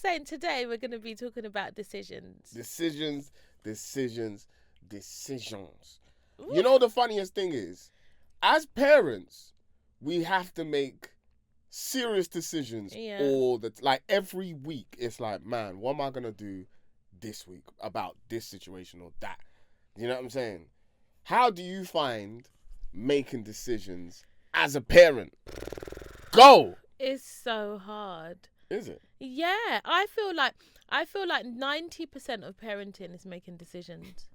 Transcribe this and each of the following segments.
saying today we're going to be talking about decisions. Decisions. Ooh. You know, the funniest thing is, as parents, we have to make serious decisions all the like every week. It's like, man, what am I going to do this week about this situation or that? You know what I'm saying? How do you find making decisions as a parent? Go! It's so hard. Is it? Yeah, I feel like 90% of parenting is making decisions.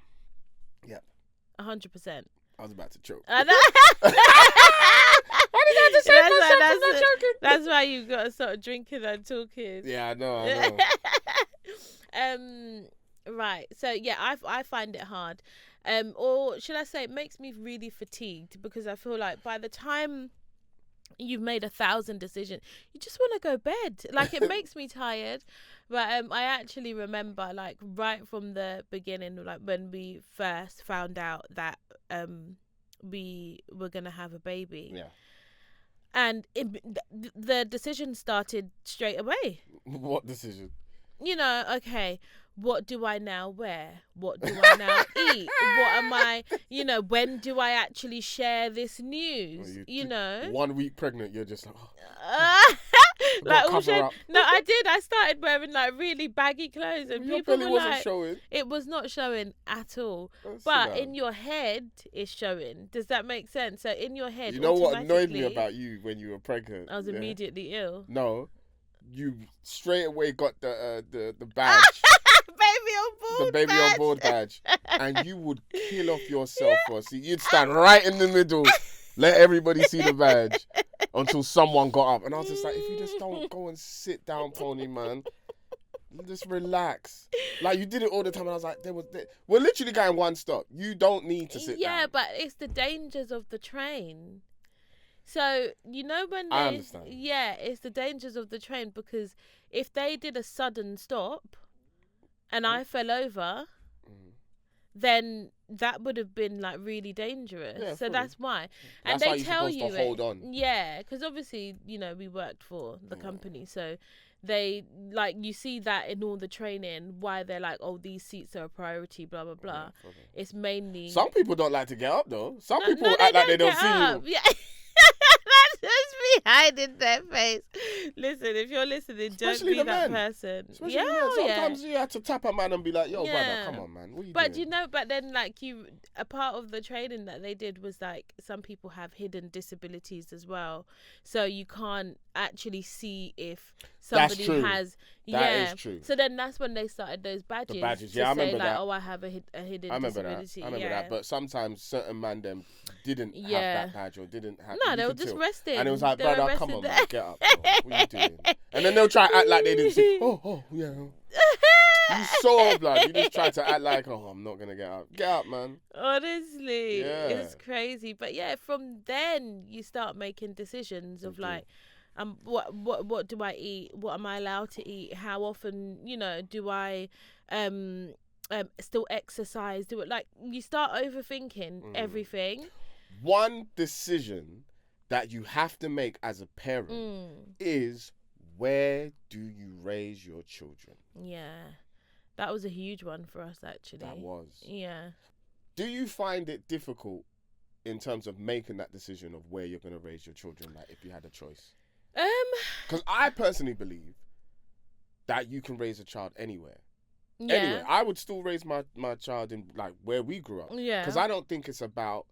Yep. 100%. I was about to choke. I know. Why did I have to say myself? I'm not joking. That's why you've got to start drinking and talking. Yeah, I know. Right. So yeah, I find it hard. Or should I say, it makes me really fatigued, because I feel like by the time you've made 1,000 decisions, you just want to go bed. Like, it makes me tired. But I actually remember, like, right from the beginning, like when we first found out that we were gonna have a baby. Yeah. And the decision started straight away. What decision? You know, okay, what do I now wear? What do I now eat? What am I, when do I actually share this news? Well, you know? 1 week pregnant, you're just like, like, cover up. No, I did. I started wearing like really baggy clothes, and your people belly were wasn't like, showing. it was not showing at all. Let's But see in your head, it's showing. Does that make sense? So in your head, you know what annoyed me automatically, about you when you were pregnant? I was immediately ill. No, you straight away got the badge. Baby on board. The baby badge. on board badge, and you would kill off yourself for. See, you'd stand right in the middle, let everybody see the badge until someone got up, and I was just like, if you just don't go and sit down, pony man, just relax. Like, you did it all the time, and I was like, we're literally going one stop. You don't need to sit down. Yeah, but it's the dangers of the train. So, when I understand. Yeah, it's the dangers of the train, because if they did a sudden stop and I fell over, then that would have been like really dangerous. Yeah, so that's why. And that's they why you're tell supposed you to hold on. Yeah, because obviously, we worked for the company, so they, like, you see that in all the training, why they're like, oh, these seats are a priority, blah blah blah. It's mainly, some people don't like to get up though. Some people act like they don't see up. you. Yeah. That's just me hiding their face. Listen, if you're listening, Especially don't be that men. person. Especially Yeah, men. Sometimes you have to tap a man and be like, yo, brother, come on, man. What are you doing? But then, like, a part of the training that they did was, like, some people have hidden disabilities as well. So you can't actually see if somebody has. That is true. So then that's when they started those badges. The badges, to yeah, I say, remember like, that. oh, I have a hidden I remember disability. that. I remember that. But sometimes certain man them didn't have that badge or didn't have. No, they were just resting. And it was like, They were brother, come on, resting man, get up. Bro. What are you doing? And then they'll try to act like they didn't see. Oh, yeah. You saw blood. You just try to act like, oh, I'm not gonna get up. Get up, man. Honestly, Yeah. it's crazy. But yeah, from then you start making decisions of like, what do I eat? What am I allowed to eat? How often, do I still exercise? Do it, like, you start overthinking everything. One decision that you have to make as a parent is, where do you raise your children? Yeah, that was a huge one for us, actually. That was. Yeah. Do you find it difficult in terms of making that decision of where you're going to raise your children, like if you had a choice? Because I personally believe that you can raise a child anywhere. Yeah. Anyway, I would still raise my child in, like, where we grew up. Yeah. Because I don't think it's about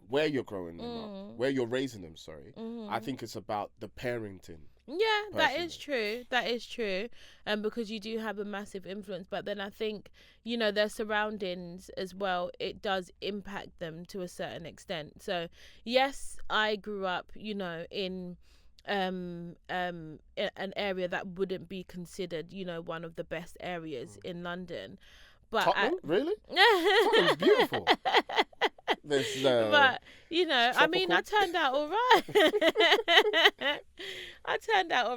where you're growing them up, where you're raising them, sorry. I think it's about the parenting. Yeah, that is true. That is true. Because you do have a massive influence. But then I think, their surroundings as well, it does impact them to a certain extent. So, yes, I grew up, in an area that wouldn't be considered, one of the best areas in London. But Tottenham? Really? Tottenham's beautiful. But I mean, I turned out all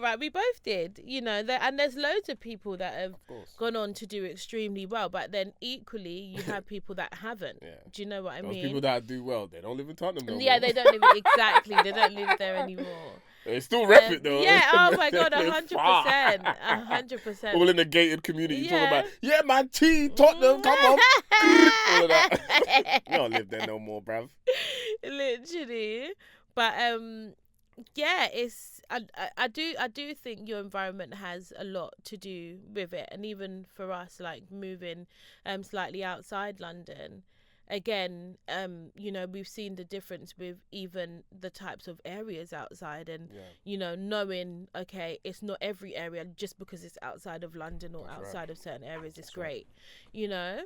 right. We both did, and there's loads of people that have gone on to do extremely well, but then equally you have people that haven't. Yeah. Do you know what I Those mean? people that do well, they don't live in Tottenham no more. Yeah, they don't live exactly. They don't live there anymore. They still rep it though. Yeah, oh my God, It's 100%. far. 100%. All in the gated community talking Yeah. about, yeah, man, Tottenham, come on. All of that. You don't live there no more, bruv. Literally. But yeah, it's I do think your environment has a lot to do with it, and even for us, like moving slightly outside London, again, you know, we've seen the difference with even the types of areas outside, and you know, knowing, okay, it's not every area just because it's outside of London or outside of certain areas it's great, you know.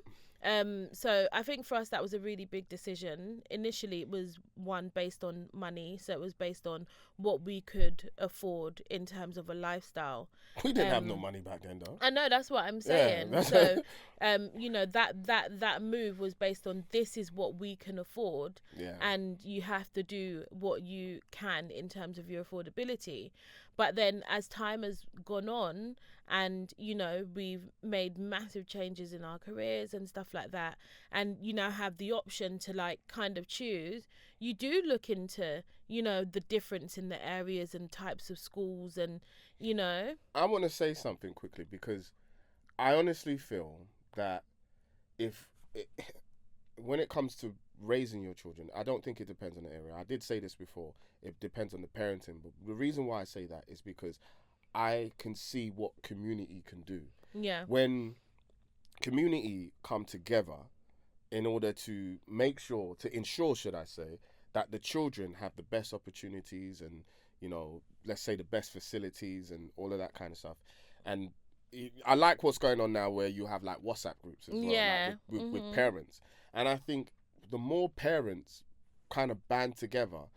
So I think for us that was a really big decision. Initially it was one based on money, so it was based on what we could afford in terms of a lifestyle. We didn't have no money back then though. I know, that's what I'm saying. So you know, that move was based on, this is what we can afford, and you have to do what you can in terms of your affordability. But then as time has gone on, and you know, we've made massive changes in our careers and stuff like that, and you now have the option to like kind of choose, you do look into, you know, the difference in the areas and types of schools, and you know. I want to say something quickly, because I honestly feel that when it comes to raising your children, I don't think it depends on the area. I did say this before, it depends on the parenting, but the reason why I say that is because I can see what community can do. Yeah. When community come together in order to ensure, should I say, that the children have the best opportunities and, you know, let's say the best facilities and all of that kind of stuff. And I like what's going on now where you have like WhatsApp groups as well, like with parents. And I think the more parents kind of band together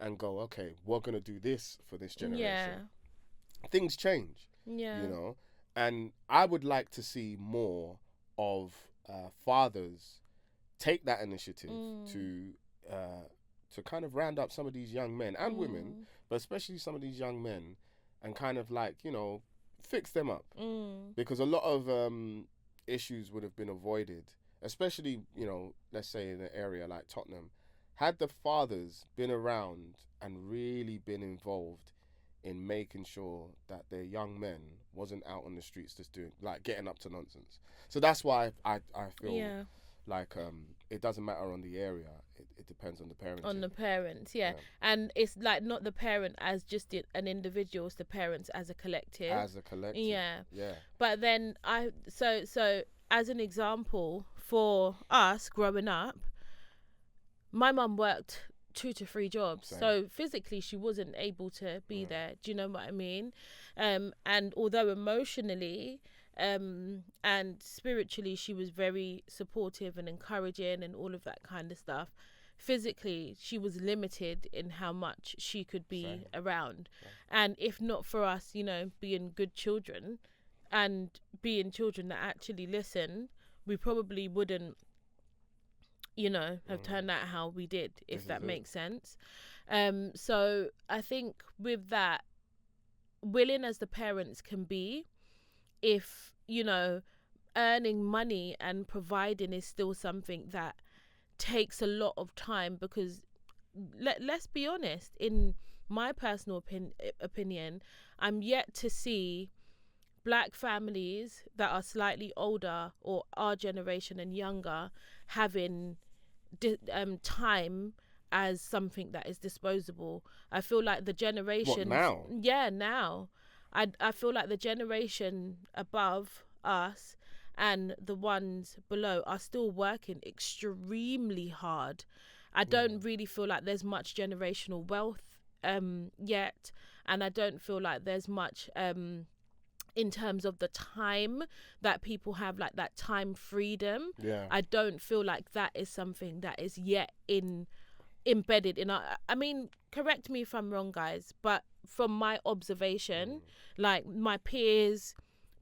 and go, okay, we're going to do this for this generation, things change, you know. And I would like to see more of fathers take that initiative to kind of round up some of these young men and women, but especially some of these young men, and kind of like, you know, fix them up. Because a lot of issues would have been avoided, especially, you know, let's say in an area like Tottenham, had the fathers been around and really been involved in making sure that their young men wasn't out on the streets just doing, like, getting up to nonsense. So that's why I feel like it doesn't matter on the area. It depends on the parents. On the parents, and it's like not the parent as just an individual, it's the parents as a collective. Yeah. But then so as an example, for us growing up, my mum worked 2 to 3 jobs. Same. So physically she wasn't able to be there. Do you know what I mean? And although emotionally and spiritually she was very supportive and encouraging and all of that kind of stuff, physically she was limited in how much she could be around. And if not for us, you know, being good children and being children that actually listen, we probably wouldn't, you know, have turned out how we did, if that makes sense. So I think with that, willing as the parents can be, if, you know, earning money and providing is still something that takes a lot of time, because let's be honest, in my personal opinion, I'm yet to see black families that are slightly older or our generation and younger having time as something that is disposable. I feel like the generation now? Yeah, now. I feel like the generation above us and the ones below are still working extremely hard. I don't really feel like there's much generational wealth yet, and I don't feel like there's much in terms of the time that people have, like that time freedom. I don't feel like that is something that is yet embedded in our, I mean, correct me if I'm wrong, guys, but from my observation, like my peers,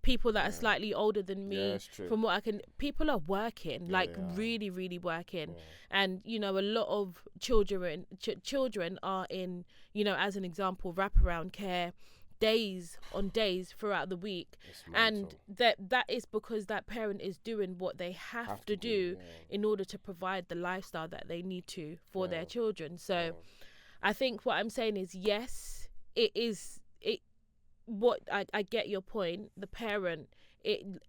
people that are slightly older than me, from what I can, people are working, really, really working. And, you know, a lot of children are in, you know, as an example, wraparound care, days on days throughout the week, and that is because that parent is doing what they have to do in order to provide the lifestyle that they need to for their children. So I think what I'm saying is, yes, it is it. What I get your point. The parent,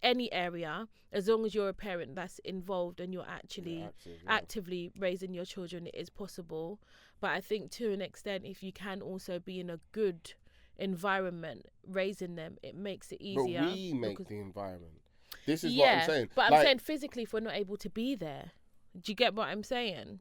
any area, as long as you're a parent that's involved and you're actually actively raising your children, it is possible. But I think to an extent, if you can also be in a good environment raising them, it makes it easier. But we make the environment. This is what I'm saying. But I'm saying physically, if we're not able to be there, do you get what I'm saying?